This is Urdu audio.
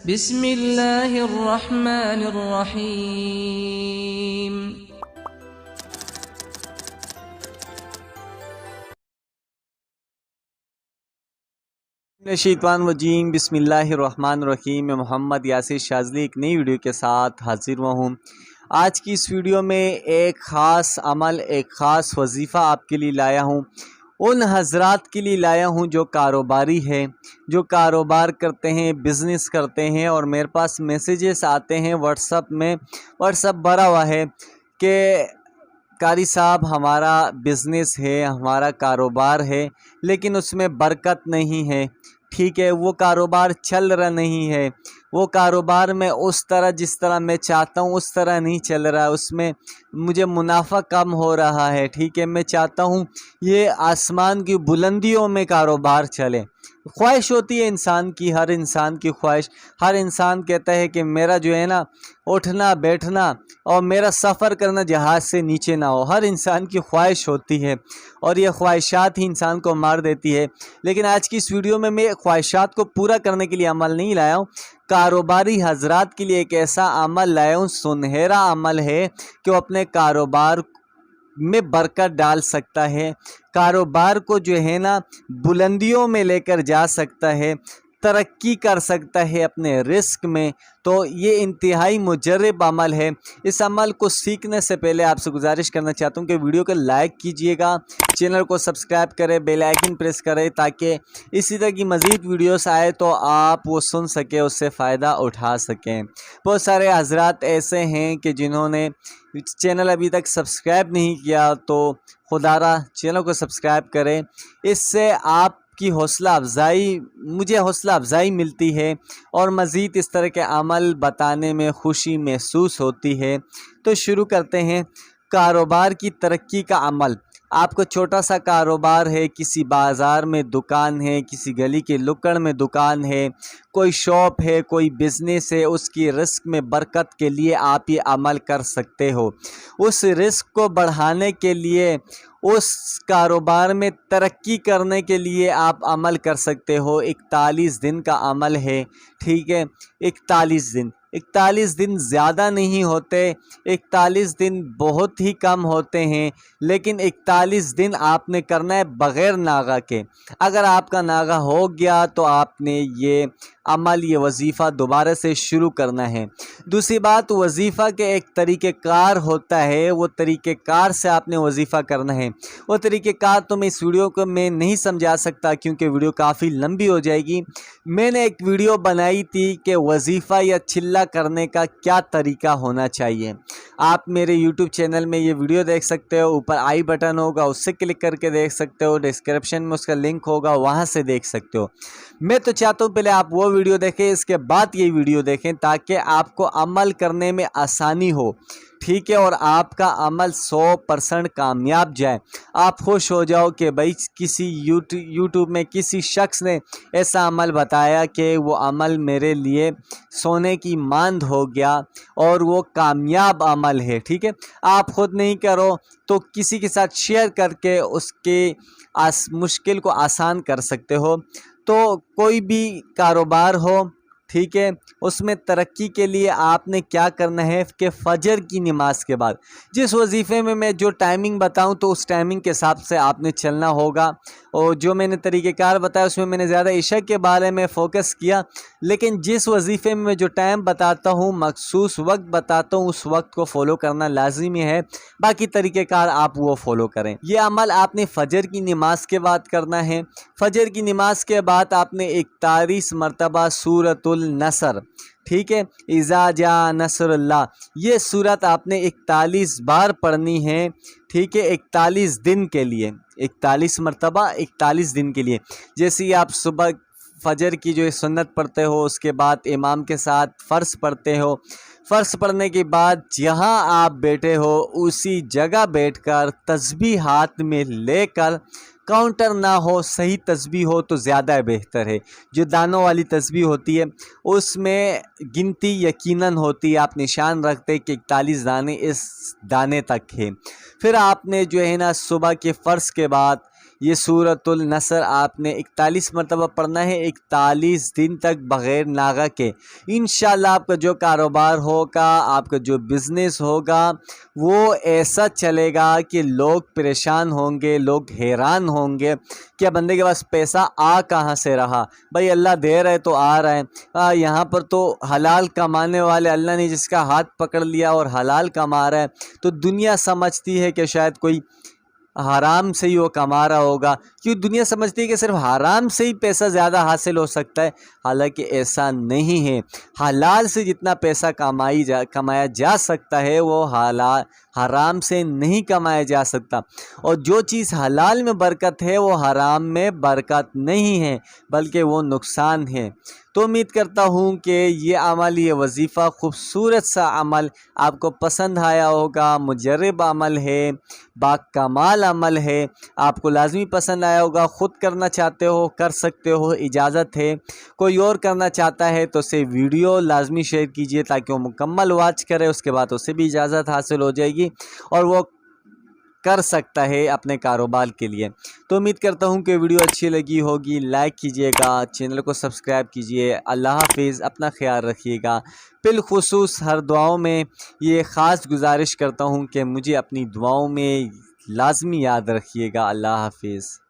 بسم اللہ الرحمن الرحیم۔ شیطان الرجیم بسم اللہ الرحمن الرحیم۔ میں محمد یاسر شاذلی ایک نئی ویڈیو کے ساتھ حاضر ہوا ہوں۔ آج کی اس ویڈیو میں ایک خاص عمل، ایک خاص وظیفہ آپ کے لیے لایا ہوں، ان حضرات کے لیے لایا ہوں جو کاروباری ہے، جو کاروبار کرتے ہیں، بزنس کرتے ہیں، اور میرے پاس میسیجز آتے ہیں واٹس ایپ میں، واٹس ایپ بھرا ہوا ہے کہ قاری صاحب ہمارا بزنس ہے، ہمارا کاروبار ہے، لیکن اس میں برکت نہیں ہے، ٹھیک ہے، وہ کاروبار چل رہا نہیں ہے، وہ کاروبار میں اس طرح جس طرح میں چاہتا ہوں اس طرح نہیں چل رہا ہے، اس میں مجھے منافع کم ہو رہا ہے، ٹھیک ہے، میں چاہتا ہوں یہ آسمان کی بلندیوں میں کاروبار چلے۔ خواہش ہوتی ہے انسان کی، ہر انسان کی خواہش، ہر انسان کہتا ہے کہ میرا جو ہے نا اٹھنا بیٹھنا اور میرا سفر کرنا جہاز سے نیچے نہ ہو، ہر انسان کی خواہش ہوتی ہے، اور یہ خواہشات ہی انسان کو مار دیتی ہے۔ لیکن آج کی اس ویڈیو میں خواہشات کو پورا کرنے کے لیے عمل نہیں لایا ہوں، کاروباری حضرات کے لیے ایک ایسا عمل لایا ہوں، سنہرا عمل ہے کہ وہ اپنے کاروبار میں برکت ڈال سکتا ہے، کاروبار کو جو ہے نا بلندیوں میں لے کر جا سکتا ہے، ترقی کر سکتا ہے اپنے رزق میں۔ تو یہ انتہائی مجرب عمل ہے۔ اس عمل کو سیکھنے سے پہلے آپ سے گزارش کرنا چاہتا ہوں کہ ویڈیو کو لائک کیجئے گا، چینل کو سبسکرائب کریں، بیل آئیکن پریس کریں تاکہ اسی طرح کی مزید ویڈیوز آئے تو آپ وہ سن سکیں، اس سے فائدہ اٹھا سکیں۔ بہت سارے حضرات ایسے ہیں کہ جنہوں نے چینل ابھی تک سبسکرائب نہیں کیا، تو خدا را چینل کو سبسکرائب کریں، اس سے آپ کی حوصلہ افزائی، مجھے حوصلہ افزائی ملتی ہے اور مزید اس طرح کے عمل بتانے میں خوشی محسوس ہوتی ہے۔ تو شروع کرتے ہیں کاروبار کی ترقی کا عمل۔ آپ کو چھوٹا سا کاروبار ہے، کسی بازار میں دکان ہے، کسی گلی کے لکڑ میں دکان ہے، کوئی شاپ ہے، کوئی بزنس ہے، اس کی رزق میں برکت کے لیے آپ یہ عمل کر سکتے ہو۔ اس رزق کو بڑھانے کے لیے، اس کاروبار میں ترقی کرنے کے لیے آپ عمل کر سکتے ہو۔ 41 دن کا عمل ہے، ٹھیک ہے، 41 دن زیادہ نہیں ہوتے، 41 دن بہت ہی کم ہوتے ہیں، لیکن 41 دن آپ نے کرنا ہے بغیر ناغہ کے۔ اگر آپ کا ناغہ ہو گیا تو آپ نے یہ عمل، یہ وظیفہ دوبارہ سے شروع کرنا ہے۔ دوسری بات، وظیفہ کے ایک طریقہ کار ہوتا ہے، وہ طریقہ کار سے آپ نے وظیفہ کرنا ہے۔ وہ طریقہ کار تو میں اس ویڈیو کو میں نہیں سمجھا سکتا کیونکہ ویڈیو کافی لمبی ہو جائے گی۔ میں نے ایک ویڈیو بنائی تھی کہ وظیفہ یا چلہ کرنے کا کیا طریقہ ہونا چاہیے۔ آپ میرے یوٹیوب چینل میں یہ ویڈیو دیکھ سکتے ہو، اوپر آئی بٹن ہوگا، اس سے کلک کر کے دیکھ سکتے ہو، ڈسکرپشن میں اس کا لنک ہوگا، وہاں سے دیکھ سکتے ہو۔ میں تو چاہتا ہوں پہلے آپ وہ ویڈیو دیکھیں، اس کے بعد یہ ویڈیو دیکھیں تاکہ آپ کو عمل کرنے میں آسانی ہو، ٹھیک ہے، اور آپ کا عمل 100% کامیاب جائے۔ آپ خوش ہو جاؤ کہ بھائی کسی یوٹیوب میں کسی شخص نے ایسا عمل بتایا کہ وہ عمل میرے لیے سونے کی ماند ہو گیا اور وہ کامیاب عمل ہے، ٹھیک ہے۔ آپ خود نہیں کرو تو کسی کے ساتھ شیئر کر کے اس کے مشکل کو آسان کر سکتے ہو۔ تو کوئی بھی کاروبار ہو، ٹھیک ہے، اس میں ترقی کے لیے آپ نے کیا کرنا ہے کہ فجر کی نماز کے بعد، جس وظیفے میں جو ٹائمنگ بتاؤں تو اس ٹائمنگ کے حساب سے آپ نے چلنا ہوگا۔ اور جو میں نے طریقہ کار بتایا اس میں نے زیادہ عشاء کے بارے میں فوکس کیا، لیکن جس وظیفے میں جو ٹائم بتاتا ہوں، مخصوص وقت بتاتا ہوں، اس وقت کو فالو کرنا لازمی ہے، باقی طریقہ کار آپ وہ فالو کریں۔ یہ عمل آپ نے فجر کی نماز کے بعد کرنا ہے۔ فجر کی نماز کے بعد آپ نے 41 مرتبہ سورۃ النصر، ٹھیک ہے، اذا جاء نصر اللہ، یہ سورت آپ نے 41 بار پڑھنی ہے، ٹھیک ہے، 41 دن کے لیے، 41 مرتبہ 41 دن کے لیے۔ جیسے ہی آپ صبح فجر کی جو سنت پڑھتے ہو، اس کے بعد امام کے ساتھ فرض پڑھتے ہو، فرض پڑھنے کے بعد جہاں آپ بیٹھے ہو اسی جگہ بیٹھ کر تسبیح ہاتھ میں لے کر، کاؤنٹر نہ ہو، صحیح تسبیح ہو تو زیادہ بہتر ہے۔ جو دانوں والی تسبیح ہوتی ہے اس میں گنتی یقیناً ہوتی ہے، آپ نشان رکھتے کہ 41 دانے اس دانے تک ہے۔ پھر آپ نے جو ہے نا صبح کے فرض کے بعد یہ سورۃ النصر آپ نے 41 مرتبہ پڑھنا ہے 41 دن تک بغیر ناغہ کے۔ انشاءاللہ آپ کا جو کاروبار ہوگا، آپ کا جو بزنس ہوگا، وہ ایسا چلے گا کہ لوگ پریشان ہوں گے، لوگ حیران ہوں گے کہ بندے کے پاس پیسہ آ کہاں سے رہا۔ بھائی اللہ دے رہے تو آ رہا ہے، یہاں پر تو حلال کمانے والے اللہ نے جس کا ہاتھ پکڑ لیا اور حلال کما رہا ہے، تو دنیا سمجھتی ہے کہ شاید کوئی حرام سے ہی وہ کما رہا ہوگا، کیوں دنیا سمجھتی ہے کہ صرف حرام سے ہی پیسہ زیادہ حاصل ہو سکتا ہے، حالانکہ ایسا نہیں ہے۔ حلال سے جتنا پیسہ کمایا جا سکتا ہے وہ حرام سے نہیں کمایا جا سکتا، اور جو چیز حلال میں برکت ہے وہ حرام میں برکت نہیں ہے بلکہ وہ نقصان ہے۔ تو امید کرتا ہوں کہ یہ عمل، یہ وظیفہ، خوبصورت سا عمل آپ کو پسند آیا ہوگا۔ مجرب عمل ہے، باکمال عمل ہے، آپ کو لازمی پسند آیا ہوگا۔ خود کرنا چاہتے ہو کر سکتے ہو، اجازت ہے۔ کوئی اور کرنا چاہتا ہے تو اسے ویڈیو لازمی شیئر کیجئے تاکہ وہ مکمل واچ کرے، اس کے بعد اسے بھی اجازت حاصل ہو جائے گی اور وہ کر سکتا ہے اپنے کاروبار کے لیے۔ تو امید کرتا ہوں کہ ویڈیو اچھی لگی ہوگی، لائک کیجئے گا، چینل کو سبسکرائب کیجئے۔ اللہ حافظ، اپنا خیال رکھیے گا۔ بالخصوص ہر دعاؤں میں یہ خاص گزارش کرتا ہوں کہ مجھے اپنی دعاؤں میں لازمی یاد رکھیے گا۔ اللہ حافظ۔